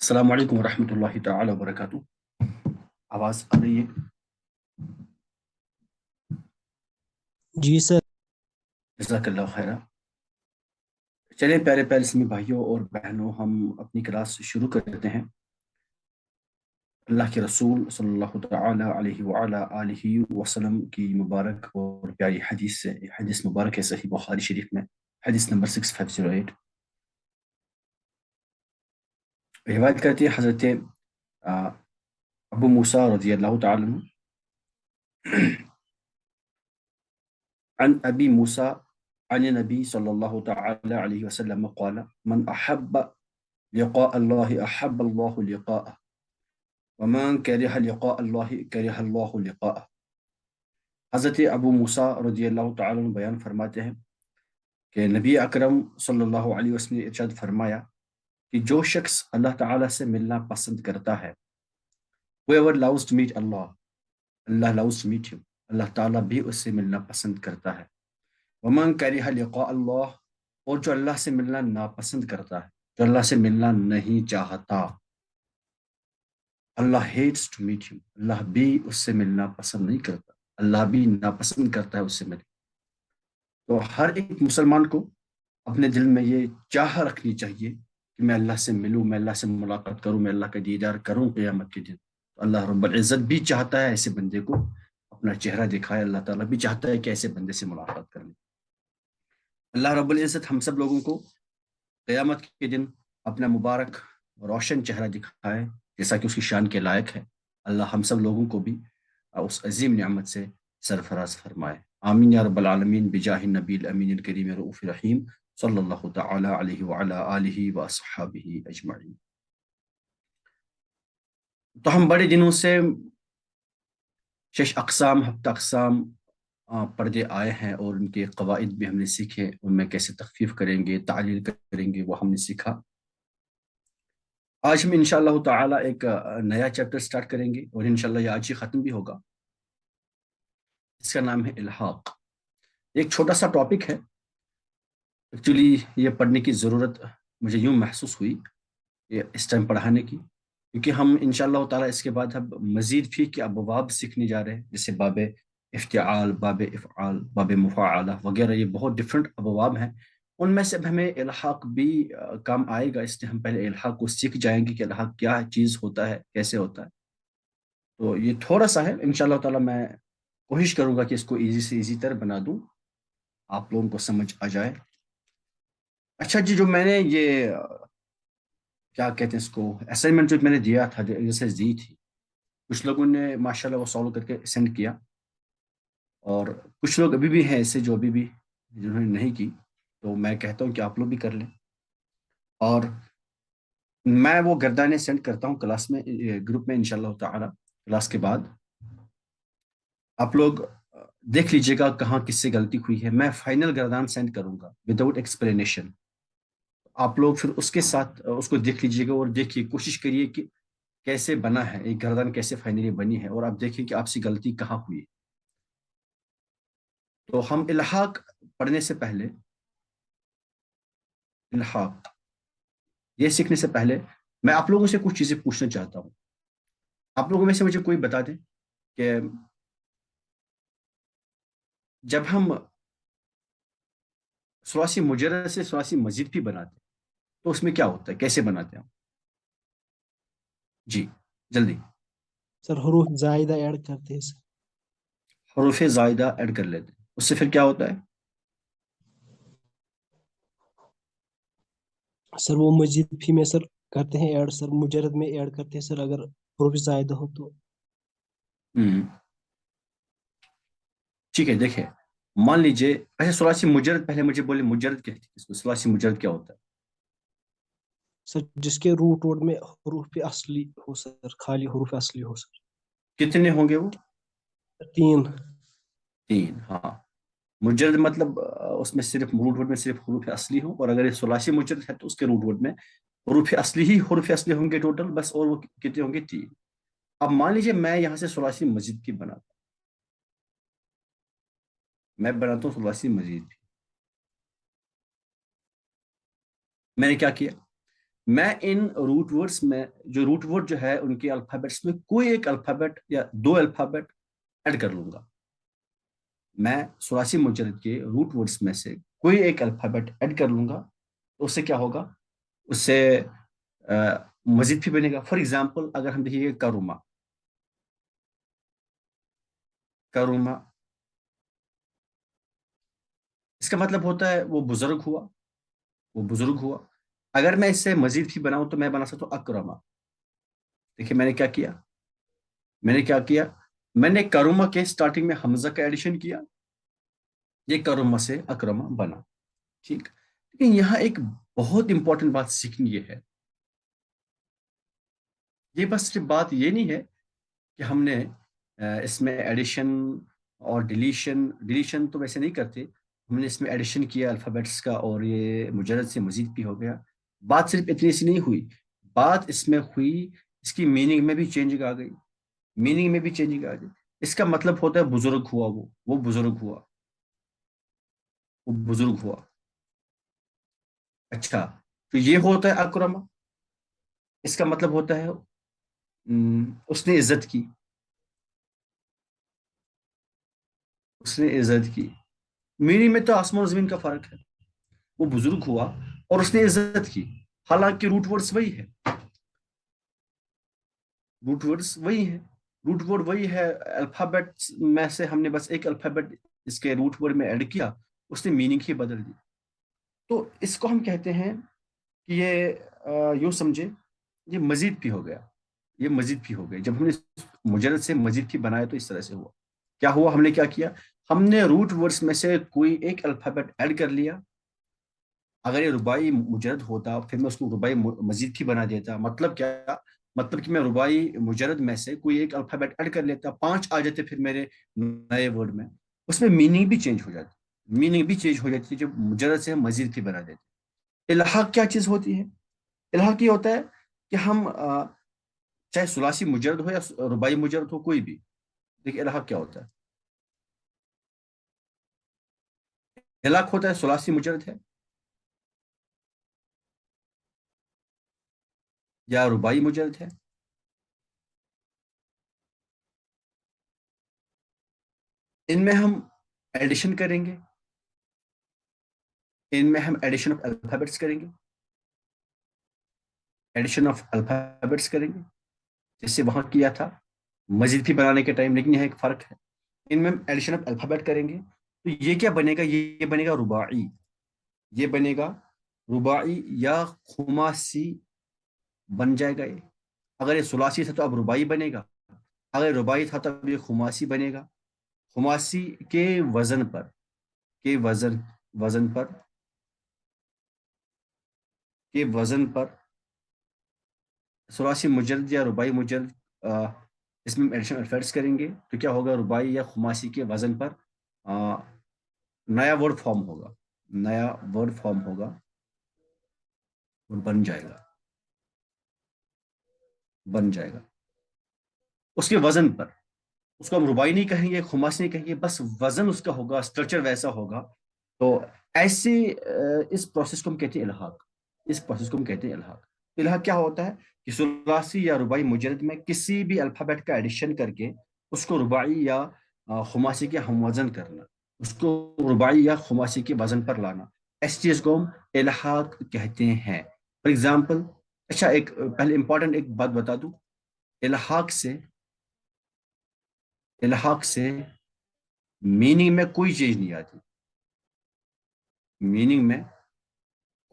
السلام علیکم ورحمۃ اللہ تعالی وبرکاتہ۔ آواز آ رہی ہے؟ جی سر۔ جزاک اللہ خیر۔ چلیں پیارے پیارے اسلامی بھائیوں اور بہنوں، ہم اپنی کلاس شروع کرتے ہیں۔ اللہ کے رسول صلی اللہ تعالی علیہ وعلا آلہ وسلم کی مبارک اور پیاری حدیث سے، حدیث مبارک ہے صحیح بخاری شریف میں، حدیث نمبر 6508، روایت کرتی ہے حضرت ابو موسیٰ رضی اللہ تعالی عنہ، عن ابی موسیٰ عن النبی صلی اللہ تعالی علیہ وسلم قال من احب لقاء اللہ احب اللہ لقاءه ومن کرہ لقاء اللہ کرہ اللہ لقاءه۔ حضرت ابو موسیٰ رضی اللہ تعالی عنہ بیان فرماتے ہیں کہ نبی اکرم صلی اللہ علیہ وسلم نے ارشاد فرمایا کہ جو شخص اللہ تعالیٰ سے ملنا پسند کرتا ہے، whoever loves to meet Allah, Allah loves to meet him، اللہ تعالیٰ بھی اس سے ملنا پسند کرتا ہے۔ ومن کرہ لقاء اللہ، اور جو اللہ سے ملنا ناپسند کرتا ہے، جو اللہ سے ملنا نہیں چاہتا، اللہ hates to meet him، اللہ بھی اس سے ملنا پسند نہیں کرتا، اللہ بھی ناپسند کرتا ہے اس سے ملنا۔ تو ہر ایک مسلمان کو اپنے دل میں یہ چاہ رکھنی چاہیے کہ میں اللہ سے ملوں، میں اللہ سے ملاقات کروں، میں اللہ کا دیدار کروں قیامت کے دن۔ تو اللہ رب العزت بھی چاہتا ہے ایسے بندے کو اپنا چہرہ دکھائے، اللہ تعالیٰ بھی چاہتا ہے کہ ایسے بندے سے ملاقات کر لیں۔ اللہ رب العزت ہم سب لوگوں کو قیامت کے دن اپنا مبارک روشن چہرہ دکھائے جیسا کہ اس کی شان کے لائق ہے۔ اللہ ہم سب لوگوں کو بھی اس عظیم نعمت سے سرفراز فرمائے، آمین یا رب العالمین، بجاہ النبی الامین الکریم رؤوف رحیم صلی اللہ تعالی علیہ وعلا آلہ واصحابہ اجمعین۔ تو ہم بڑے دنوں سے 6 اقسام، 7 اقسام پردے آئے ہیں اور ان کے قواعد بھی ہم نے سیکھے، ان میں کیسے تخفیف کریں گے، تعلیل کریں گے، وہ ہم نے سیکھا۔ آج ہم انشاءاللہ تعالی ایک نیا چیپٹر سٹارٹ کریں گے اور انشاءاللہ یہ آج ہی ختم بھی ہوگا۔ اس کا نام ہے الحاق۔ ایک چھوٹا سا ٹاپک ہے، ایکچولی یہ پڑھنے کی ضرورت مجھے یوں محسوس ہوئی یہ اس ٹائم پڑھانے کی، کیونکہ ہم انشاءاللہ تعالی اس کے بعد اب مزید بھی کہ ابواب سیکھنے جا رہے ہیں، جیسے باب افتعال، باب افعال، باب مفاعلہ وغیرہ، یہ بہت ڈفرینٹ ابواب ہیں۔ ان میں سے اب ہمیں الحاق بھی کام آئے گا، اس لیے ہم پہلے الحاق کو سیکھ جائیں گے کہ الحاق کیا چیز ہوتا ہے، کیسے ہوتا ہے۔ تو یہ تھوڑا سا ہے، انشاءاللہ تعالی میں کوشش کروں گا کہ اس کو ایزی سے ایزی تر بنا دوں، آپ لوگوں کو سمجھ آ جائے۔ اچھا جی، جو میں نے یہ کیا کہتے ہیں اس کو، اسائنمنٹ جو میں نے دیا تھا، جو ایکسرسائز دی تھی، کچھ لوگوں نے ماشاءاللہ وہ سالو کر کے سینڈ کیا، اور کچھ لوگ ابھی بھی ہیں ایسے جو ابھی بھی جنہوں نے نہیں کی، تو میں کہتا ہوں کہ آپ لوگ بھی کر لیں۔ اور میں وہ گردانے سینڈ کرتا ہوں کلاس میں، گروپ میں انشاءاللہ تعالی، کلاس کے بعد آپ لوگ دیکھ لیجئے گا کہاں کس سے غلطی ہوئی ہے۔ میں فائنل گردان سینڈ کروں گا وداؤٹ ایکسپلینیشن، آپ لوگ پھر اس کے ساتھ اس کو دیکھ لیجئے گا اور دیکھیے، کوشش کریے کہ کیسے بنا ہے ایک گردان، کیسے فائنلی بنی ہے، اور آپ دیکھیں کہ آپ سے غلطی کہاں ہوئی۔ تو ہم الحاق پڑھنے سے پہلے، الحاق یہ سیکھنے سے پہلے میں آپ لوگوں سے کچھ چیزیں پوچھنا چاہتا ہوں۔ آپ لوگوں میں سے مجھے کوئی بتا دیں کہ جب ہم ثلاثی مجرد سے ثلاثی مزید بھی بناتے ہیں تو اس میں کیا ہوتا ہے، کیسے بناتے ہیں ہم؟ جی جلدی۔ سر حروف زائدہ ایڈ کرتے ہیں سر۔ حروف زائدہ ایڈ کر لیتے ہیں، اس سے پھر کیا ہوتا ہے؟ سر وہ مزید بھی میں سر کرتے ہیں ایڈ سر، مجرد میں ایڈ کرتے ہیں سر اگر حروف زائدہ ہو تو۔ ٹھیک ہے، دیکھیں، مان لیجئے، ایسے ثلاثی مجرد، پہلے مجھے بولے مجرد کہتے ہیں اس کو، ثلاثی مجرد کیا ہوتا ہے؟ سر جس کے روٹ ووڈ میں حروف اصلی ہو سر، خالی حروف اصلی ہو سر۔ کتنے ہوں گے وہ؟ 3۔ 3، ہاں۔ مجرد مطلب اس میں صرف روٹ ورڈ میں صرف حروف اصلی ہوں، اور اگر یہ ثلاثی مجرد ہے تو اس کے روٹ ورڈ میں حروف اصلی ہی حروف اصلی ہوں گے ٹوٹل بس، اور وہ کتنے ہوں گے؟ 3۔ اب مان لیجئے میں یہاں سے ثلاثی مزید کی بناتا ہوں، میں بناتا ہوں ثلاثی مزید بھی۔ میں نے کیا کیا؟ میں ان روٹ ورڈس میں جو روٹ ورڈ جو ہے ان کے الفابیٹس میں کوئی ایک الفابیٹ یا دو الفابیٹ ایڈ کر لوں گا. میں ثلاثی مجرد کے روٹ ورڈس میں سے کوئی ایک الفابیٹ ایڈ کر لوں گا تو اس سے کیا ہوگا, اس سے مزید بھی بنے گا. فار ایگزامپل اگر ہم دیکھیے کروما, کروما اس کا مطلب ہوتا ہے وہ بزرگ ہوا, وہ بزرگ ہوا. اگر میں اس سے مزید بھی بناؤں تو میں بنا سکتا ہوں اکرما. دیکھیے میں نے کیا کیا, میں نے کیا کیا, میں نے کروما کے سٹارٹنگ میں حمزہ کا ایڈیشن کیا, یہ کروما سے اکرما بنا. ٹھیک, لیکن یہاں ایک بہت امپورٹنٹ بات سیکھنی یہ ہے. یہ بس صرف بات یہ نہیں ہے کہ ہم نے اس میں ایڈیشن اور ڈیلیشن تو ویسے نہیں کرتے, ہم نے اس میں ایڈیشن کیا الفابیٹس کا اور یہ مجرد سے مزید بھی ہو گیا. بات صرف اتنی سی نہیں ہوئی, بات اس میں ہوئی اس کی میننگ میں بھی چینجنگ آ گئی, میننگ میں بھی چینجنگ آ گئی. اس کا مطلب ہوتا ہے بزرگ ہوا, وہ بزرگ ہوا, وہ بزرگ ہوا. اچھا, تو یہ ہوتا ہے اکرما, اس کا مطلب ہوتا ہے اس نے عزت کی, اس نے عزت کی. میننگ میں تو آسمان و زمین کا فرق ہے. وہ بزرگ ہوا اور اس نے عزت کی, حالانکہ روٹ ورڈز وہی ہے, روٹ ورڈز وہی ہے, روٹ ورڈ وہی ہے. الفابیٹ میں سے ہم نے بس ایک الفابیٹ اس کے روٹ ورڈ میں ایڈ کیا, اس نے میننگ ہی بدل دی. تو اس کو ہم کہتے ہیں کہ یہ یوں سمجھے یہ مزید بھی ہو گیا, یہ مزید بھی ہو گیا. جب ہم نے مجرد سے مزید بھی بنایا تو اس طرح سے ہوا. کیا ہوا, ہم نے کیا کیا, ہم نے روٹ ورڈز میں سے کوئی ایک الفابیٹ ایڈ کر لیا. اگر یہ ربائی مجرد ہوتا پھر میں اس کو ربائی مزید بھی بنا دیتا. مطلب کیا, مطلب کہ میں ربائی مجرد میں سے کوئی ایک الفابیٹ ایڈ کر لیتا, 5 آ جاتے پھر میرے نئے ورڈ میں, اس میں میننگ بھی چینج ہو جاتی, میننگ بھی چینج ہو جاتی جب مجرد سے ہم مزید بھی بنا دیتے. الحاق کیا چیز ہوتی ہے, الحاق یہ ہوتا ہے کہ ہم چاہے ثلاثی مجرد ہو یا ربائی مجرد ہو کوئی بھی, دیکھیے الحاق کیا ہوتا ہے. الحاق ہوتا ہے ثلاثی مجرد ہے یا ربائی مجرد ہے, ان میں ہم ایڈیشن کریں گے, ان میں ہم ایڈیشن آف الفابیٹس کریں گے, ایڈیشن آف الفابیٹس کریں گے جس سے وہاں کیا تھا مزید بھی بنانے کے ٹائم, لیکن یہاں ایک فرق ہے. ان میں ہم ایڈیشن آف الفابیٹ کریں گے تو یہ کیا بنے گا, یہ بنے گا رباعی, یہ بنے گا رباعی یا خماسی بن جائے گا. یہ اگر یہ ثلاثی تھا تو اب رباعی بنے گا, اگر رباعی تھا تو اب یہ خماسی بنے گا. خماسی کے وزن پر, کے وزن پر, کے وزن پر ثلاثی مجرد یا رباعی مجرد اس میں ایڈیشن الفابیٹس کریں گے تو کیا ہوگا, رباعی یا خماسی کے وزن پر نیا ورڈ فارم ہوگا, نیا ورڈ فارم ہوگا اور بن جائے گا, بن جائے گا اس کے وزن پر. اس کو ہم رباعی نہیں کہیں گے, خماسی نہیں کہیں گے, بس وزن اس کا ہوگا, اسٹرکچر ویسا ہوگا. تو ایسے اس پروسیس کو ہم کہتے ہیں الحاق, اس پروسیس کو ہم کہتے ہیں الحاق. الحاق کیا ہوتا ہے کہ ثلاثی یا رباعی مجرد میں کسی بھی الفابیٹ کا ایڈیشن کر کے اس کو رباعی یا خماسی کے ہم وزن کرنا, اس کو رباعی یا خماسی کے وزن پر لانا, اس چیز کو ہم الحاق کہتے ہیں. فار ایگزامپل, اچھا ایک پہلے امپورٹنٹ ایک بات بتا دوں, الحاق سے, الحاق سے میننگ میں کوئی چینج نہیں آتی, میننگ میں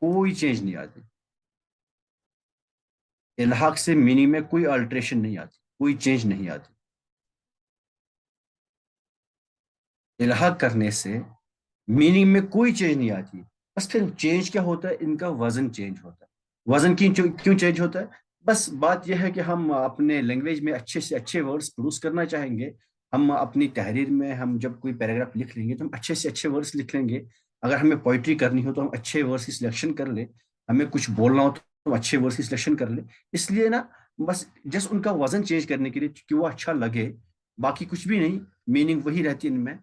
کوئی چینج نہیں آتی. الحاق سے میننگ میں کوئی آلٹریشن نہیں آتی, کوئی چینج نہیں آتی. الحاق کرنے سے میننگ میں کوئی چینج نہیں آتی, بس پھر چینج کیا ہوتا ہے, ان کا وزن چینج ہوتا ہے. وزن کیوں چینج ہوتا ہے, بس بات یہ ہے کہ ہم اپنے لینگویج میں اچھے سے اچھے ورڈز پروڈیوس کرنا چاہیں گے. ہم اپنی تحریر میں ہم جب کوئی پیراگراف لکھ لیں گے تو ہم اچھے سے اچھے ورڈز لکھ لیں گے. اگر ہمیں پوئٹری کرنی ہو تو ہم اچھے ورڈز کی سلیکشن کر لیں, ہمیں کچھ بولنا ہو تو ہم اچھے ورڈز کی سلیکشن کر لیں. اس لیے نا بس جس ان کا وزن چینج کرنے کے لیے کہ وہ اچھا لگے, باقی کچھ بھی نہیں, میننگ وہی رہتی ہے ان میں.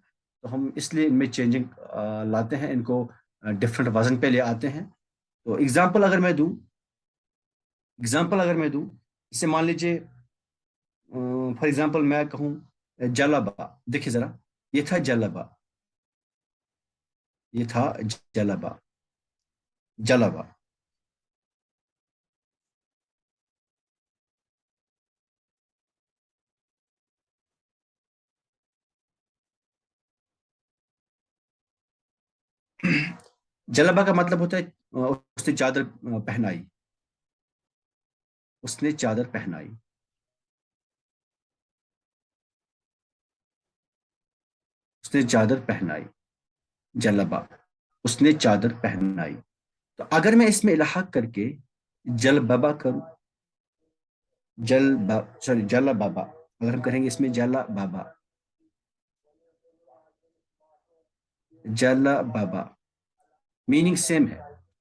تو ہم اس لیے ان میں چینجنگ لاتے ہیں, ان کو ڈفرینٹ وزن پہ لے آتے ہیں. تو ایگزامپل اگر میں دوں एग्जाम्पल अगर मैं दूं, जैसे मान लीजिए फॉर एग्जाम्पल मैं कहूँ जलबा, देखिए जरा, ये था जलबा, ये था जलबा, जलबा। जलबा का मतलब होता है उसने चादर पहनाई, उसने चादर पहनाई। उसने चादर पहनाई, जलबा, उसने चादर पहनाई। तो अगर मैं इसमें इल्हाक करके जलबबा करूं, सॉरी जलबबा, अगर हम करेंगे इसमें जलबबा, जलबबा, मीनिंग सेम है,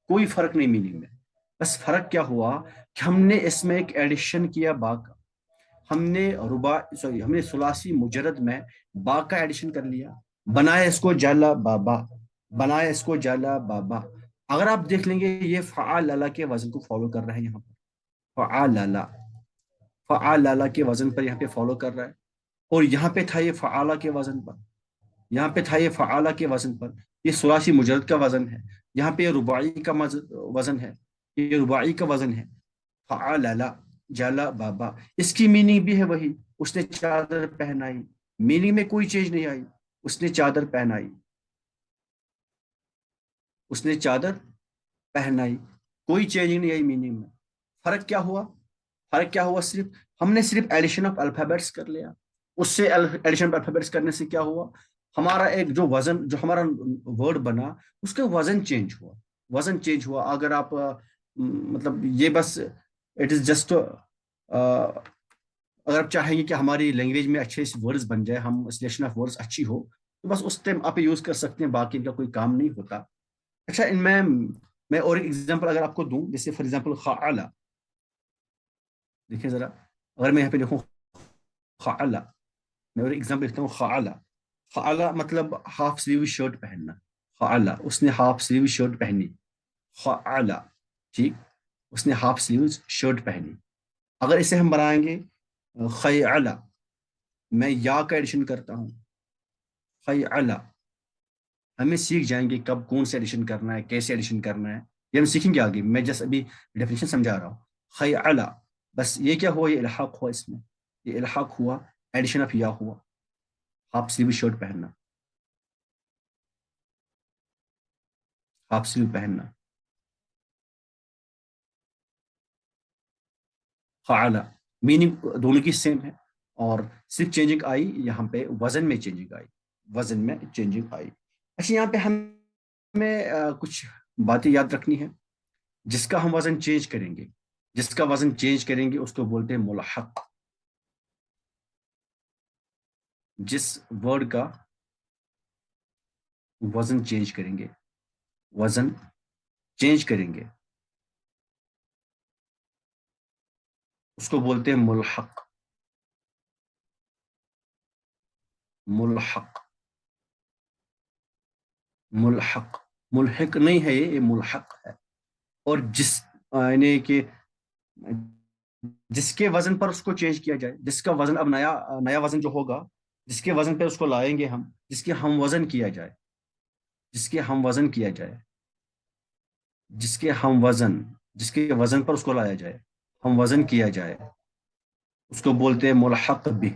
कोई फर्क नहीं मीनिंग में। बस फर्क क्या हुआ कि हमने इसमें एक एडिशन किया बा का, हमने रुबा सॉरी हमने सुलासी मुजरद में बा का एडिशन कर लिया, बनाया इसको जाला बाबा, बनाया इसको जाला बाबा। अगर आप देख लेंगे ये फ़आलला के वजन को फॉलो कर रहा है यहाँ पर, फ़आलला, फ़आलला के वजन पर यहाँ पे फॉलो कर रहा है। और यहाँ पे था ये फ़आला के वजन पर, यहाँ पे था ये फ़आला के वजन पर, ये सुलासी मुजरद का वजन है। यहाँ पे ये रुबाई का वजन है, ये रुबाई का वजन है। फ़अलला, जाला बाबा, इसकी मीनिंग भी है वही, उसने चादर पहनाई, मीनिंग में कोई चेंज नहीं आई। उसने चादर पहनाई, उसने चादर पहनाई, कोई चेंज नहीं आई मीनिंग में। फर्क क्या हुआ? फर्क क्या हुआ? सिर्फ हमने सिर्फ एडिशन ऑफ अल्फाबेट्स कर लिया। उससे एडिशन ऑफ अल्फाबेट्स करने से क्या हुआ, हमारा एक जो वजन, जो हमारा वर्ड बना, उसका वजन चेंज हुआ, वजन चेंज हुआ। अगर आप मतलब ये बस इट इज जस्ट, अगर आप चाहेंगे कि हमारी लैंग्वेज में अच्छे से वर्ड्स बन जाए, हम सिलेक्शन ऑफ वर्ड्स अच्छी हो, तो बस उस टाइम आप यूज कर सकते हैं, बाकी इनका कोई काम नहीं होता। अच्छा, इनमें मैं और एक एग्जांपल अगर आपको दूं, जैसे फॉर एग्जांपल खाला, देखिए जरा, अगर मैं यहाँ पे लिखूं खाला, मैं और एग्जांपल लिखता हूँ खाला। खाला मतलब हाफ स्लीव शर्ट पहनना, खाला, उसने हाफ स्लीव शर्ट पहनी, खाला, ठीक, उसने हाफ स्लीव शर्ट पहनी। अगर इसे हम बनाएंगे खयाला, मैं या का एडिशन करता हूँ, खयाला, हमें सीख जाएंगे कब कौन से एडिशन करना है, कैसे एडिशन करना है, ये हम सीखेंगे आगे। मैं जस्ट अभी डेफिनेशन समझा रहा हूँ। खयाला, बस ये क्या हुआ, ये इल्हाक हुआ इसमें, ये इल्हाक हुआ, एडिशन ऑफ या हुआ, हाफ स्लीव शर्ट पहनना, हाफ स्लीव पहनना, फ़अला, मीनिंग दोनों की सेम है, और सिर्फ चेंजिंग आई यहाँ पे, वजन में चेंजिंग आई, वजन में चेंजिंग आई। अच्छा, यहाँ पे हमें कुछ बातें याद रखनी है। जिसका हम वजन चेंज करेंगे, जिसका वजन चेंज करेंगे उसको बोलते हैं मुलहक। जिस वर्ड का वजन चेंज करेंगे, वजन चेंज करेंगे, उसको बोलते हैं मुलहक, मुलहक, मुलहक, मुलहक नहीं है ये मुलहक है। और जिस यानी कि जिसके वजन पर उसको चेंज किया जाए, जिसका वजन अब नया नया वजन जो होगा, जिसके वजन पे उसको लाएंगे हम, जिसके हम वजन किया जाए, जिसके हम वजन किया जाए, जिसके हम वजन, जिसके वजन पर उसको लाया जाए, हम वजन किया जाए, उसको बोलते हैं मुलहक भी,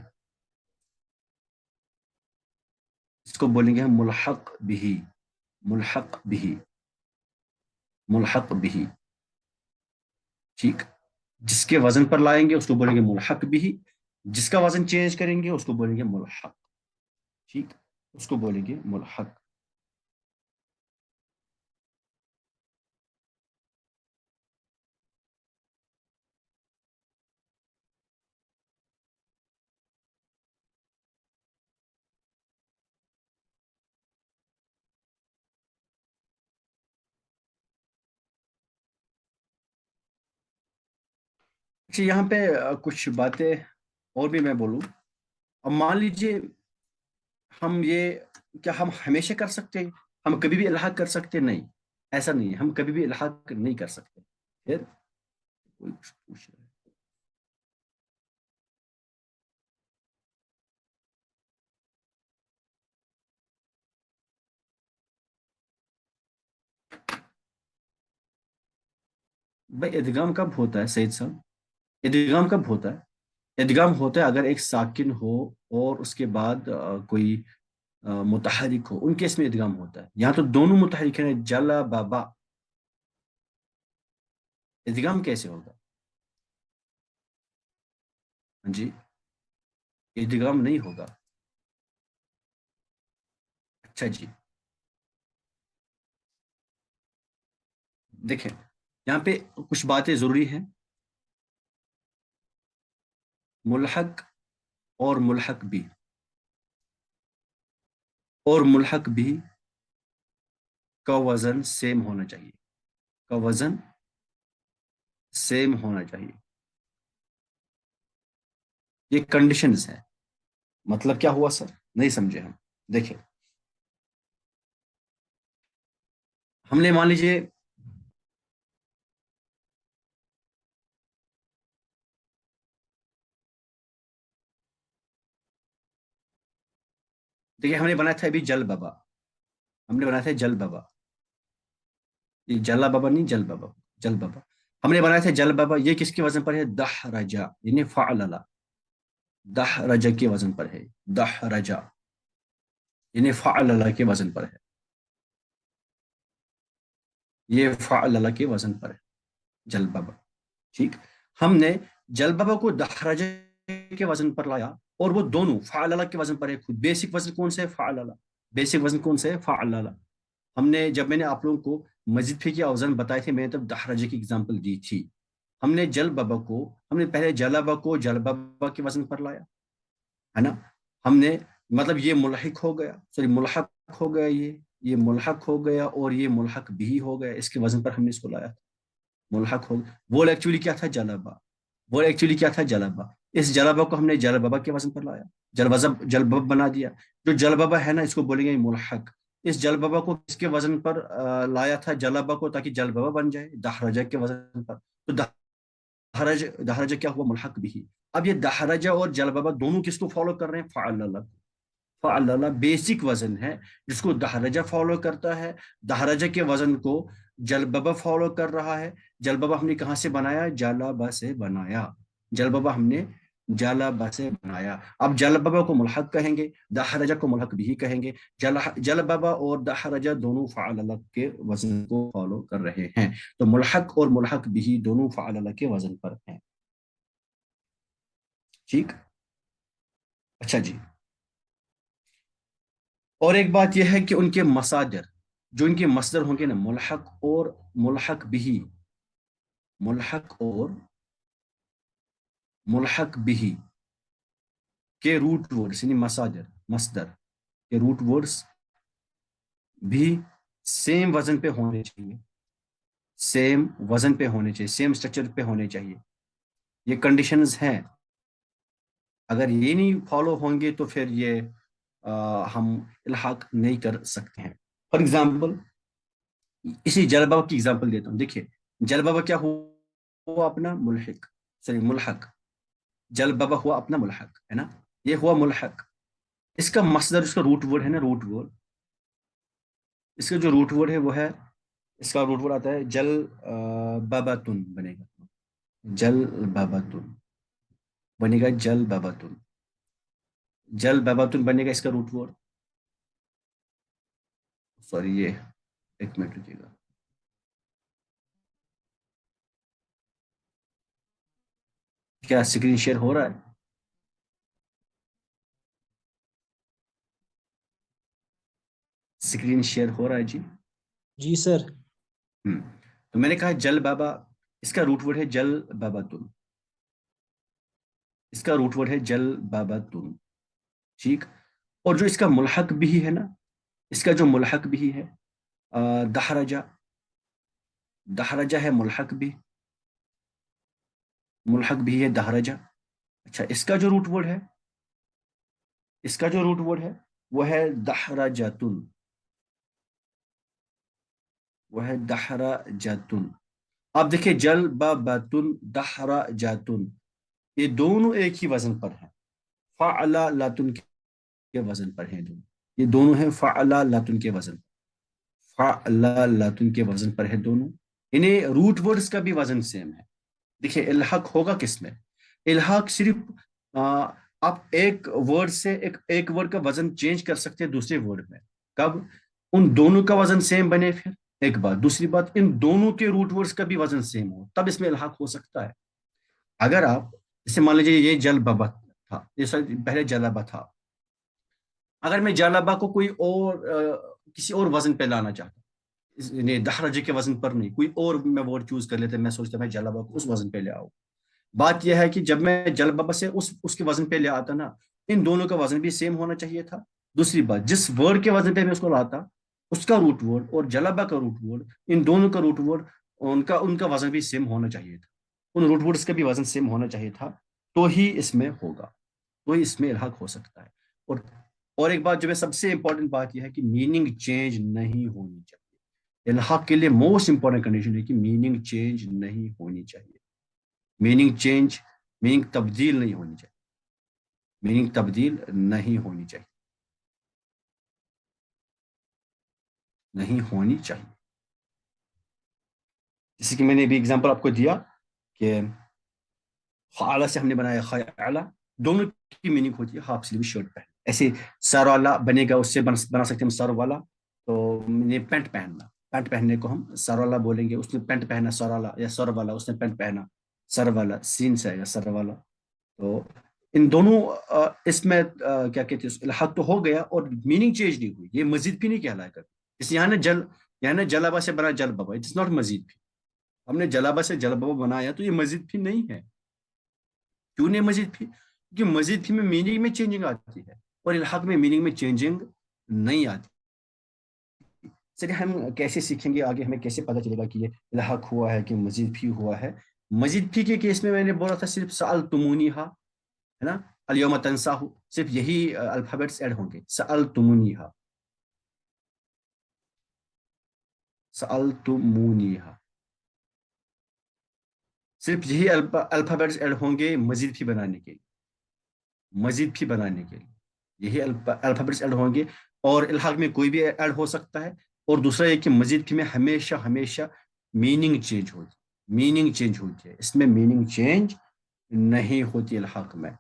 इसको बोलेंगे हम मुलहक बिही, मुलहक बिही, मुलहक बिही, ठीक। जिसके वजन पर लाएंगे उसको बोलेंगे मुलहक बिही, जिसका वजन चेंज करेंगे उसको बोलेंगे मुलहक, ठीक, उसको बोलेंगे मुलहक। अच्छा, यहाँ पे कुछ बातें और भी मैं बोलूँ। अब मान लीजिए हम ये, क्या हम हमेशा कर सकते हैं, हम कभी भी इल्हाक कर सकते हैं? नहीं, ऐसा नहीं है, हम कभी भी इल्हाक नहीं कर सकते। फिर कोई कुछ पूछ रहा है। भाई इदगाम कब होता है सईद साहब? इदगाम कब होता है? इदगाम होता है अगर एक साकिन हो और उसके बाद कोई मुतहरिक हो, उन केस में इदगाम होता है। यहाँ तो दोनों मुतहरिक हैं, जला बाबा। इदगाम कैसे होगा? हाँ जी, इदगाम नहीं होगा। अच्छा जी, देखें यहाँ पे कुछ बातें जरूरी हैं। मुल्हक और मुल्हक भी, और मुल्हक भी का वजन सेम होना चाहिए। का वजन सेम होना चाहिए, ये कंडीशंस है। मतलब क्या हुआ सर, नहीं समझे हम। देखिए, हमने मान लीजिए, देखिए हमने बनाया था अभी जल बाबा। हमने बनाया था जल बाबा। ये जला बाबा नहीं, जल बाबा। जल बाबा हमने बनाया था। जल बाबा ये किसके वजन पर है? दह रजा, यानी फ़अलला। दह रजा के वजन पर है। दह रजा यानी फ़अलला के वजन पर है। ये फ़अलला के वजन पर है जल बाबा। ठीक। हमने जल बाबा को दह रजा के वजन पर लाया, और वो दोनों फ़अलला के वजन पर है। खुद बेसिक वजन कौन सा है? फ़अलला। बेसिक वजन कौन सा है? फ़अलला। हमने जब मैंने आप लोगों को मस्जिद फी के अवजन बताए थे, मैंने तब दह रजे की एग्जाम्पल दी थी। हमने जल बाबा को, हमने पहले जलाबा को जल बाबा के वजन पर लाया, है ना। हमने मतलब ये मुल्हिक हो गया, सॉरी मुल्हक हो गया, ये मुल्हक हो गया, और ये मुल्हक भी हो गया। इसके वजन पर हमने इसको लाया था। मुल्हक हो, वो एक्चुअली क्या था? जलाबा। वो एक्चुअली क्या था? जलाबा। इस जलाबा को हमने जलबाबा के वजन पर लाया, जलबजब जलबब बना दिया। जो जलबाबा है ना, इसको बोलेंगे मुल्हक। इस जलबाबा को किसके वजन पर लाया था? जलाबा को, ताकि जलबाबा बन जाए दहरजा के वजन पर। तो दहरज दहरजा क्या हुआ? मुल्हक भी। अब ये दहरजा और जलबाबा दोनों किसको फॉलो कर रहे हैं? फ़अलला। फ़अलला बेसिक वजन है जिसको दहरजा फॉलो करता है। दहरजा के वजन को जलबाबा फॉलो कर रहा है। जलबाबा हमने कहाँ से बनाया? जालाबा से बनाया। जलबाबा हमने जालाबा से बनाया। अब जलबाबा को मुल्हक कहेंगे, दहरजा को मुल्हक भी कहेंगे। जलबाबा और दहरजा दोनों फ़अलला के वजन को फॉलो कर रहे हैं। तो मुल्हक और मुल्हक भी दोनों फ़अलला के वजन पर हैं। ठीक। अच्छा जी, और एक बात यह है कि उनके मसादिर, जो इनके मसदर होंगे ना, मुल्हक बिही, मुल्हक और मुल्हक बिही के रूट वर्ड्स, यानी मसादिर, मसदर के रूट वर्ड्स भी सेम वजन पे होने चाहिए। सेम वजन पे होने चाहिए, सेम स्ट्रक्चर पे होने चाहिए। ये कंडीशंस हैं। अगर ये नहीं फॉलो होंगे तो फिर ये हम इल्हाक नहीं कर सकते हैं। फॉर एग्जाम्पल, इसी जलबाबा की एग्जांपल देता हूँ। देखिए, जलबाबा क्या हुआ? अपना मुल्हिक, सॉरी मुल्हक। जलबाबा हुआ अपना मुल्हक, है ना। ये हुआ मुल्हक। इसका मसदर, इसका रूट वर्ड है ना, रूट वर्ड, इसका जो रूट वर्ड है वो है, इसका रूट वर्ड आता है जल बाबातुन बनेगा। जल बाबातुन बनेगा। जल बाबातुन, जल बाबातुन बनेगा इसका रूट वर्ड। सॉरी, ये एक मिनट रुकिएगा। क्या स्क्रीन शेयर हो रहा है? स्क्रीन शेयर हो रहा है जी? जी सर। हम्म। तो मैंने कहा जल बाबा, इसका रूट वर्ड है जल बाबातुन। इसका रूट वर्ड है जल बाबातुन। ठीक। और जो इसका मुल्हक भी है ना, इसका जो मुल्हक भी है दहरजा, दहरजा है मुल्हक भी, मुल्हक भी है दहरजा। अच्छा, इसका जो रूट वर्ड है, इसका जो रूट वर्ड है वो है दहरजातुन, वो है दहरजातुन। आप देखिए जल बतुन दहरा जातुन, ये दोनों एक ही वजन पर हैं, फ़अला लातुन के वजन पर हैं दोनों, ये दोनों हैं फ़अला लातुन के वजन, फ़अला लातुन के वजन पर है दोनों। इन्हें रूट वर्ड्स का भी वजन सेम है। देखिए इल्हाक होगा किसमें, इल्हाक सिर्फ आ, आप एक वर्ड से एक वर्ड का वजन चेंज कर सकते हैं दूसरे वर्ड में, कब, उन दोनों का वजन सेम बने, फिर एक बात, दूसरी बात इन दोनों के रूट वर्ड्स का भी वजन सेम हो, तब इसमें इल्हाक हो सकता है। अगर आप जैसे मान लीजिए ये जलबबा था, ये पहले जलबा था, अगर मैं जलबा को कोई और किसी और वजन पे लाना चाहता, नहीं दहरजे के वजन पर नहीं, कोई और मैं वर्ड चूज कर लेते, मैं सोचता मैं जलबा को उस वजन पे ले आऊं। बात यह है कि जब मैं जलबबा से उसके वजन पे ले आता ना, इन दोनों का वजन भी सेम होना चाहिए था। दूसरी बात, जिस वर्ड के वजन पे मैं उसको लाता, उसका रूट वर्ड और जलबा का रूट वर्ड, इन दोनों का रूट वर्ड, उनका उनका वजन भी सेम होना चाहिए था, उन रूट वर्ड्स का भी वजन सेम होना चाहिए था, तो ही इसमें होगा, तो ही इसमें इल्हाक हो सकता है। और और एक बात जो है सबसे इंपॉर्टेंट बात यह है कि मीनिंग चेंज नहीं होनी चाहिए। इल्हाक के लिए मोस्ट इंपॉर्टेंट कंडीशन है कि मीनिंग चेंज नहीं होनी चाहिए। मीनिंग चेंज, मीनिंग तब्दील नहीं होनी चाहिए, मीनिंग तब्दील नहीं होनी चाहिए, नहीं होनी चाहिए। जैसे कि मैंने भी एग्जांपल आपको दिया कि ख्याला से हमने बनाया ख्याला, दोनों की मीनिंग होती है हाफ स्लीव शर्ट पहन, ऐसे सर वाला बनेगा, उससे बना सकते हैं हम सर वाला, तो ये पैंट पहनना, पैंट पहनने को हम सर वाला बोलेंगे, उसने पैंट पहना सर वाला, या सर वाला उसने पैंट पहना सर वाला, सीन से आएगा सर वाला। तो इन दोनों इसमें क्या कहते हैं इल्हाक तो हो गया और मीनिंग चेंज नहीं हुई, ये मजीद भी नहीं कहलाएगा। इस यहाँ ने जलाबा से बना जल बाबा, इट इज नॉट मजीद भी, हमने जलाबा से जल बाबा बनाया तो ये मजीद भी नहीं है। क्यों नहीं मजीद भी, क्योंकि मजीद भी में मीनिंग में चेंजिंग आती है और इल्हाक में मीनिंग में चेंजिंग नहीं आती। चलिए हम कैसे सीखेंगे आगे, हमें कैसे पता चलेगा कि ये इल्हाक हुआ है कि मजीद भी हुआ है। मजीद भी के केस में मैंने बोला था सिर्फ साल तुमूनीहा, है ना, अल-यौम तंसाहु, सिर्फ यही अल्फाबेट्स ऐड होंगे, सअल तुमुनीहा, सअल तुमुनीहा, सिर्फ यही अल्फाबेट्स ऐड होंगे मजीद भी बनाने के लिए, मजीद भी बनाने के लिए यही अल्फाबेट्स ऐड होंगे। और इल्हाक में कोई भी ऐड हो सकता है। और दूसरा ये कि मजीद भी में हमेशा हमेशा मीनिंग चेंज होती, मीनिंग चेंज होती है, इसमें मीनिंग चेंज नहीं होती इल्हाक में।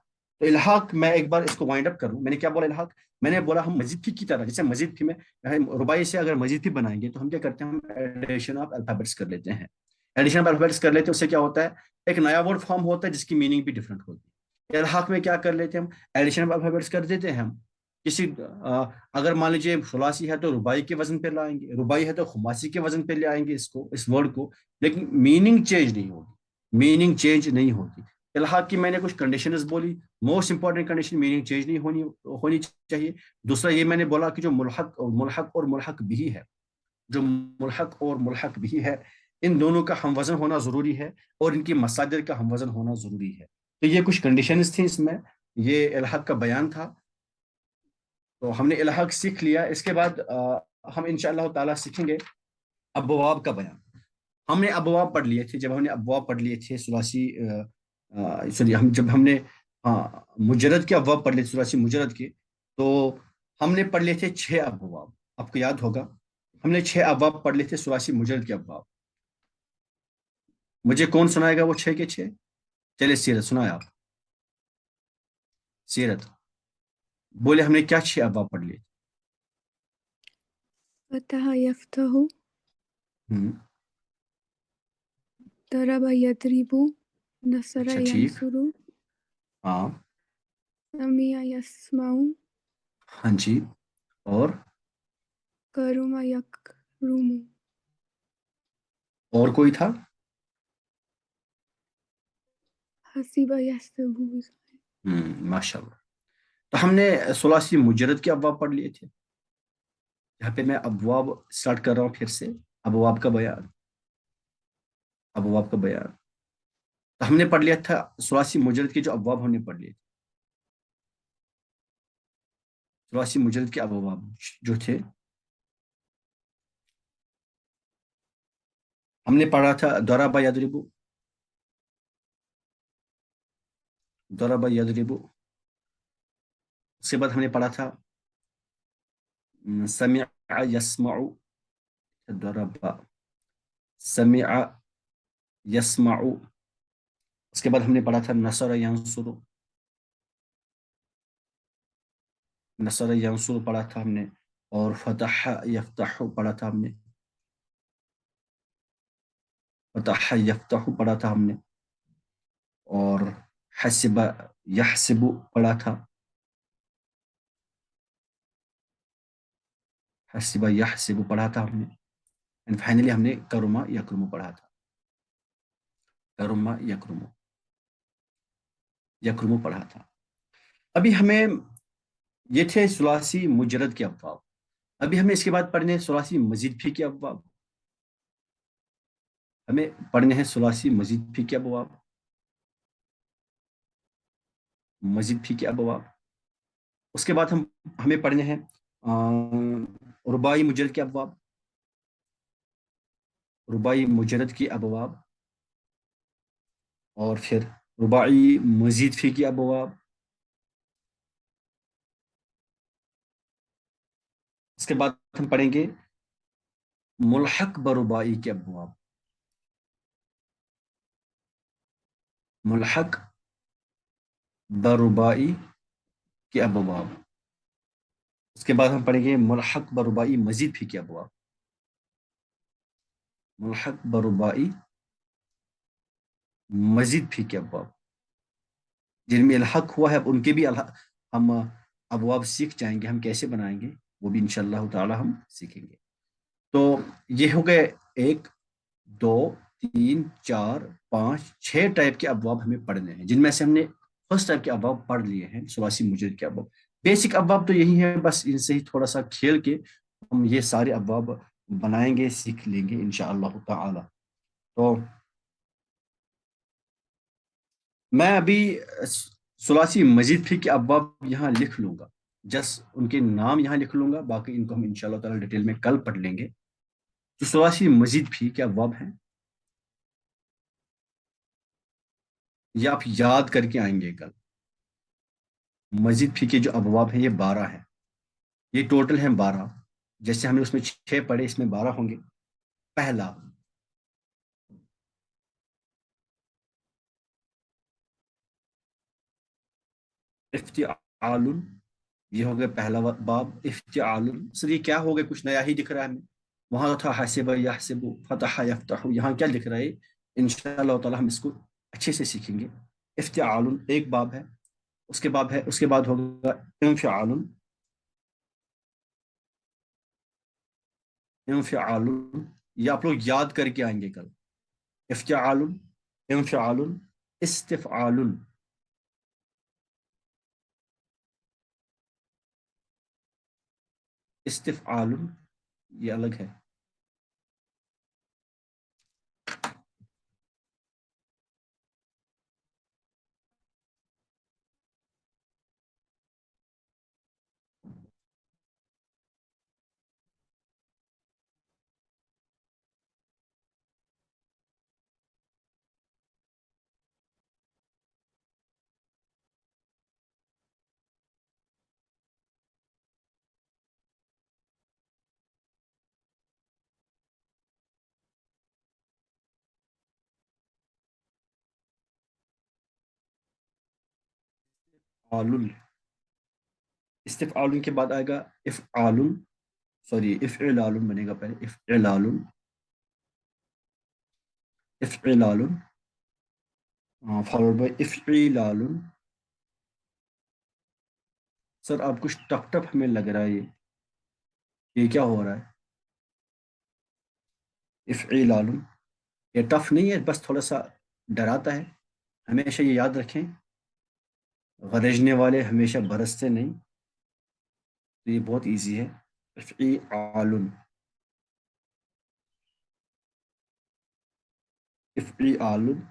तो इल्हाक, मैं एक बार इसको वाइंड अप करूं, मैंने क्या बोला इल्हाक, मैंने बोला हम मजीद फी की तरह, जैसे मजीद फी में रुबाई से अगर मजीद फी बनाएंगे तो हम क्या करते हैं, हम एडिशन ऑफ अल्फाबेट्स कर लेते हैं, एडिशन ऑफ अल्फाबेट्स कर लेते हैं, उससे क्या होता है, एक नया वर्ड फॉर्म होता है जिसकी मीनिंग भी डिफरेंट होती है। इल्हाक में क्या कर लेते हैं हम, एडिशन ऑफ अल्फाबेट्स कर देते हैं हम, किसी अगर मान लीजिए सुलासी है तो रुबाई के वजन पे लाएंगे, रुबाई है तो खुमासी के वजन पे ले आएंगे इसको, इस वर्ड को, लेकिन मीनिंग चेंज नहीं होगी, मीनिंग चेंज नहीं होती। इल्हाक की मैंने कुछ कंडीशंस बोली, most important condition meaning change नहीं होनी होनी चाहिए। दूसरा ये मैंने बोला कि जो मुल्हक और मुल्हक भी है, जो मुल्हक और मुल्हक भी है, इन दोनों का हम वजन होना जरूरी है और इनकी मसादिर का हम वजन होना जरूरी है। तो ये कुछ कंडीशंस थी इसमें, ये इल्हाक का बयान था। तो हमने इल्हाक सीख लिया, इसके बाद हम इंशाअल्लाह ताला सीखेंगे अबवाब का बयान। हमने अबवाब पढ़ लिए थे, जब हमने अबवाब पढ़ लिए थे सुलासी, सॉरी हम जब हमने, हाँ, मुजरद के अबवाब पढ़ लिए थे, सुलासी मुजरद के, तो हमने पढ़ लिए थे 6 अबवाब, आपको याद होगा, हमने 6 अबवाब पढ़ लिए थे सुलासी मुजरद के अबवाब। मुझे कौन सुनाएगा वो 6 के 6, चलिए सीरत सुनाए आप, सीरत बोले हमने क्या 6 अबवाब पढ़ लिए। فتح يفتح हम्म, ضرب يضرب نصر अच्छा ठीक, ينصر हाँ, سمع يسمع हाँ जी, और كرم يكرم और कोई था, حسب يحسب माशाल्लाह। तो हमने सुलासी मुजरद के अबवाब पढ़ लिए थे। यहाँ पे मैं अबवाब स्टार्ट कर रहा हूँ फिर से, अबवाब का बयान, अबवाब का बयान। तो हमने पढ़ लिया था सुलासी मुजरद के जो अबवाब हमने पढ़ लिए थे, सुलासी मुजरद के अबवाब जो थे, हमने पढ़ा था दरबा यदरिबु, दरबा यदरिबु। उसके बाद हमने पढ़ा था समिअ यस्मउ, दरबा समिअ यस्मउ। उसके बाद हमने पढ़ा था नसर यंसुरु, नसर यंसुरु पढ़ा था हमने। और फतह यफ्तह पढ़ा था हमने, फतह यफ्तह पढ़ा था हमने। और हसिब यहसिबु पढ़ा था, हसिब यहसिबु पढ़ा था हमने। एंड फाइनली हमने करुमा यकरुमु पढ़ा था, करुमा यकरुमु, यकरुमु पढ़ा था। अभी हमें ये थे सुलासी मुजरद के अब्वाब। अभी हमें इसके बाद पढ़ने हैं सुलासी मजीद फी के अब्वाब। हमें पढ़ने हैं सुलासी मजीद फी के अब्वाब, मजीद फी के अब्वाब। उसके बाद हमें पढ़ने हैं रुबाई मुजरद के अब्वाब, रुबाई मुजरद की अबवाब। और फिर रुबाई मजीद फी की अबवाब। उसके बाद हम पढ़ेंगे मुल्हक बरुबाई के अबवाब, मुल्हक बरुबाई के अबवाब। उसके बाद हम पढ़ेंगे मुल्हक बरुबाई मजीद फी के अबवाब, मुल्हक बरुबाई मजीद फी के अबवाब। जिनमें इल्हक हुआ है अब उनके भी हम अबवाब सीख जाएंगे, हम कैसे बनाएंगे वो भी इंशाअल्लाह ताला हम सीखेंगे। तो ये हो गए 1 2 3 4 5 6 टाइप के अबवाब हमें पढ़ने हैं, जिनमें से हमने फर्स्ट टाइप के अबवाब पढ़ लिए हैं, सुवासी मुजरद के अबवाब। बेसिक अबवाब तो यही है, बस इनसे ही थोड़ा सा खेल के हम ये सारे अबवाब बनाएंगे, सीख लेंगे इंशाअल्लाह ताला। तो मैं अभी सुलासी मजीद फी के अब्वाब यहाँ लिख लूंगा, जस्ट उनके नाम यहाँ लिख लूंगा, बाकी इनको हम इंशाल्लाह ताला डिटेल में कल पढ़ लेंगे। तो सुलासी मजीद फी के अब्वाब हैं, ये आप याद करके आएंगे कल। मजीद फी के जो अब्वाब हैं ये 12 हैं, ये टोटल हैं 12। जैसे हमने उसमें 6 पढ़े, इसमें 12 होंगे। पहला, इफ्तिआलुन, ये हो गया पहला बाब इफ्तिआलुन। सर ये क्या हो गया, कुछ नया ही दिख रहा है हमें। वहां तो था हसिब यहसिबु, फतह यफ्तहु, यहाँ क्या लिख रहा है इंशाअल्लाह ताला हम इसको अच्छे से सीखेंगे। इफ्तिआलुन एक बाब है। उसके बाद होगा इंफिआलुन, इंफिआलुन, ये आप लोग याद करके आएंगे कल। इफ्तिआलुन, इंफिआलुन, इस्तिफआलुन, इस्तिफआलुन, ये अलग है। आलुन, इस्तिफआलुन के बाद आएगा इफ़आलुन, सॉरी इफ़इलालुन बनेगा पहले, इफ़इलालुन, इफ़इलालुन, फॉलोड बाय इफ़इलालुन। सर आप कुछ टफ टफ हमें लग रहा है, ये क्या हो रहा है। इफ़इलालुन ये टफ नहीं है, बस थोड़ा सा डराता है। हमेशा ये याद रखें, गरजने वाले हमेशा बरसते नहीं। तो ये बहुत इजी है। इफ़इलालुन, इफ़इलालुन,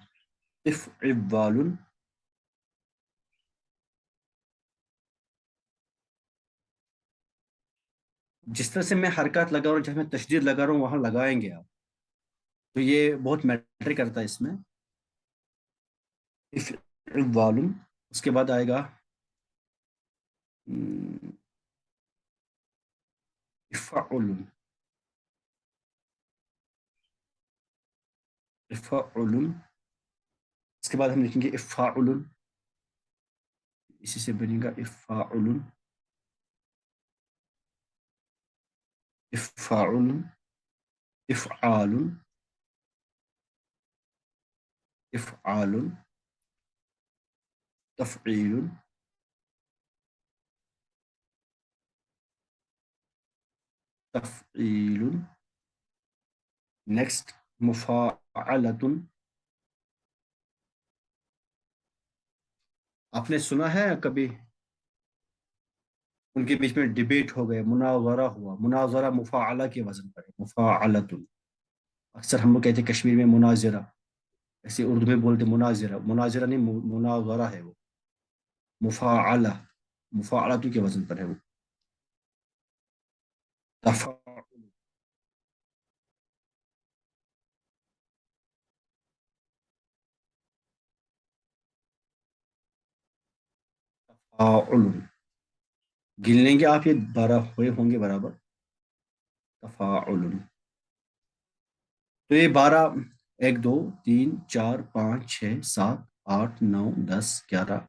इफ़इवालुन। जिस तरह से मैं हरकत लगा रहा हूँ, जहाँ मैं तशदीद लगा रहा हूँ वहां लगाएंगे आप। تو یہ بہت میٹر کرتا ہے اس میں. افعال، اس کے بعد آئے گا افعل. افعل، اس کے بعد ہم لکھیں گے افعل، اسی سے بنے گا افعل. افعل، افعال، افعال، تفعیل، تفعیل. نیکسٹ مفاعلۃ. آپ نے سنا ہے کبھی ان کے بیچ میں ڈیبیٹ ہو گئے، مناظرہ ہوا، مناظرہ مفاعلہ کے وزن پر ہے، مفاعلۃ. اکثر ہم لوگ کہتے ہیں کشمیر میں مناظرہ، ایسے اردو میں بولتے مناظرہ. مناظرہ نہیں، مناظرہ ہے وہ. مفاعلہ، مفاعلۃ کے وزن پر ہے وہ. تفاعل، تفاعل. گن لیں گے آپ، یہ 12 ہوئے ہوں گے برابر. تفاعل. تو یہ 12، 1 2 3 4 5 6 7 8 9 10 11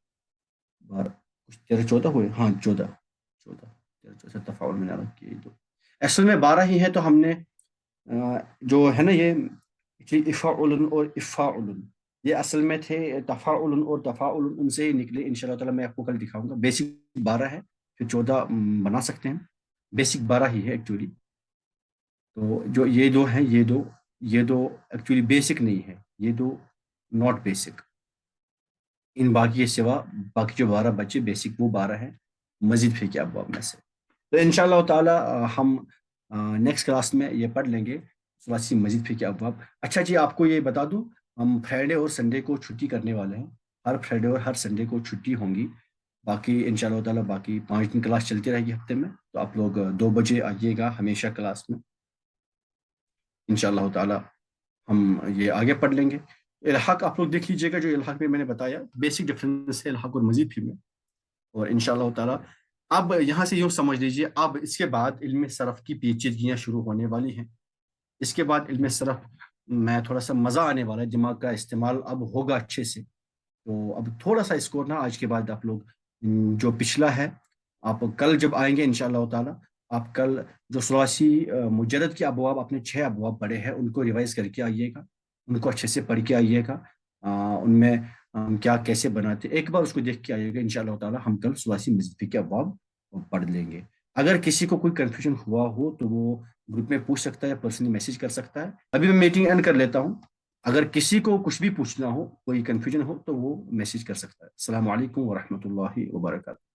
12 13 14 ہوئے. ہاں 14 14 تفاعل میں نے کیے دو. اصل میں 12 ہی ہے، تو ہم نے جو ہے نا یہ افعل اور افعل، یہ اصل میں تھے تفاعل اور تفاعل، ان سے ہی نکلے. انشاءاللہ تعالیٰ میں آپ کو کل دکھاؤں گا. بیسک 12 ہے، پھر 14 بنا سکتے ہیں. بیسک 12 ہی ہے ایکچولی. تو جو یہ دو ہیں، یہ دو ایکچولی بیسک نہیں ہے، یہ دو ناٹ بیسک. ان باقی کے سوا باقی جو 12 بچے بیسک وہ 12 ہیں، مزید پھر کے ابواب میں سے. تو انشاءاللہ تعالیٰ ہم نیکسٹ کلاس میں یہ پڑھ لیں گے ثلاثی مزید پھر کے ابواب. اچھا جی، آپ کو یہ بتا دوں، ہم فرائیڈے اور سنڈے کو چھٹی کرنے والے ہیں. ہر فرائیڈے اور ہر سنڈے کو چھٹی ہوں گی. باقی انشاءاللہ تعالیٰ باقی 5 دن کلاس چلتی رہے گی ہفتے میں. تو آپ لوگ 2 بجے آئیے گا ہمیشہ کلاس میں. انشاءاللہ تعالیٰ ہم یہ آگے پڑھ لیں گے. الحاق آپ لوگ دیکھ لیجیے گا، جو الحاق میں نے بتایا بیسک ڈفرینس ہے الحاق اور مزید پھر میں. اور انشاءاللہ تعالیٰ اب یہاں سے یوں سمجھ لیجیے، اب اس کے بعد علم صرف کی پیچیدگیاں شروع ہونے والی ہیں. اس کے بعد علم صرف میں تھوڑا سا مزہ آنے والا ہے، دماغ کا استعمال اب ہوگا اچھے سے. تو اب تھوڑا سا اس کو نا آج کے بعد آپ لوگ جو پچھلا ہے، آپ کل جب آئیں گے انشاءاللہ تعالیٰ، آپ کل جو ثلاثی مجرد کے ابواب، اپنے 6 ابواب پڑھے ہیں، ان کو ریوائز کر کے آئیے گا، ان کو اچھے سے پڑھ کے آئیے گا. ان میں کیا کیسے بناتے ایک بار اس کو دیکھ کے آئیے گا. انشاءاللہ تعالیٰ ہم کل ثلاثی مزید کے ابواب پڑھ لیں گے. اگر کسی کو کوئی کنفیوژن ہوا ہو تو وہ گروپ میں پوچھ سکتا ہے، پرسنلی میسج کر سکتا ہے. ابھی میں میٹنگ اینڈ کر لیتا ہوں. اگر کسی کو کچھ بھی پوچھنا ہو، کوئی کنفیوژن ہو، تو وہ میسج کر سکتا ہے. السلام علیکم ورحمۃ اللہ وبرکاتہ.